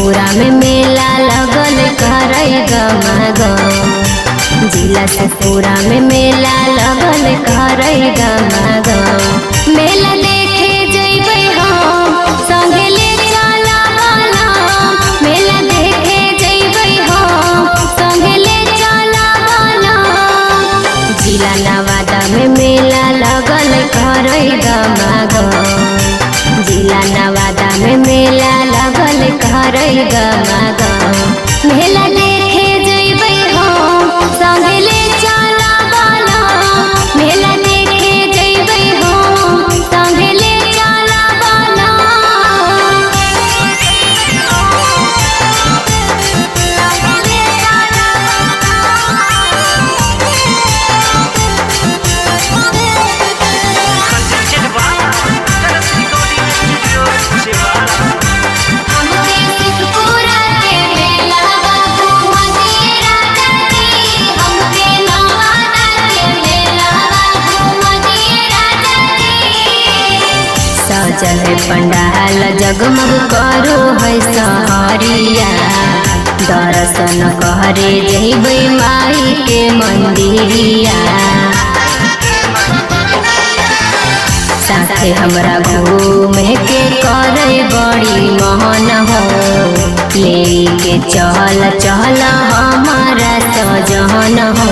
पूरा में मेला लगल करई गमागम। जिला से पूरा में मेला लगल करई गमागम। मेला देखे जइबै हम संगे ले चला बनम। मेला देखे जइबै हम संगे ले चला बनम। जिला नवादा में मेला लगल करई गमागम। जिला नवादा में मेला लगल करई गमागम। मेला देखे जइबै हम संगे ले चला बनम। मेला देखे जइबै हम संगे ले चला बनम। सजल है पंडाल जगमग करो है सहरिया। दर्शन करे जइबै माई के मंदिरिया। साथे हमरा घूमे के करे बड़ी मोहन हो। लेके चल चल हमारा सजन हो।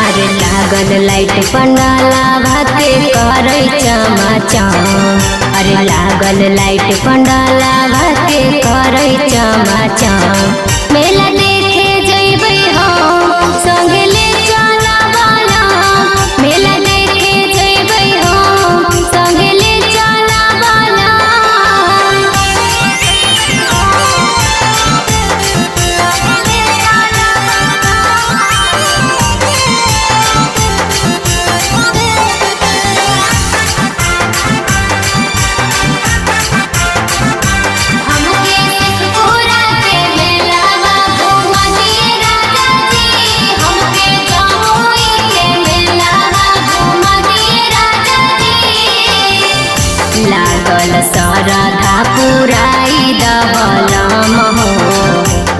अरे लागल लाइट पंडाला भाते करे चमाचम। अरे लागल लाइट पंडाला भाते करे चमाचम। मेला देखे जइबै हम संगे ले चला बनम। मेला देखे जइबै हम संगे ले चला बनम। लागल सरधा पुराई दबलम हो।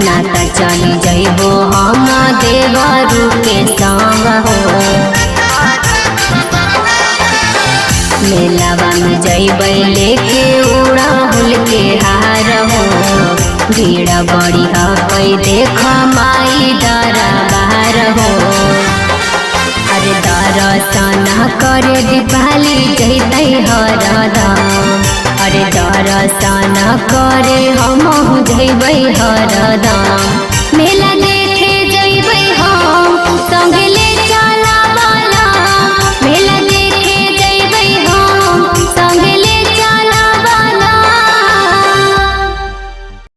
ना त चली जइबो हम देवरू के संग हो। मेलावा में जइबै लेके उड़हुल के हार हो। भीड़ बड़ी हकै देख माई दरबार हो। अरे दर्शन करे दीपाली जइतै हरदम। अरे दर्शन करे हमहु जइबै हरदम। मेला देखे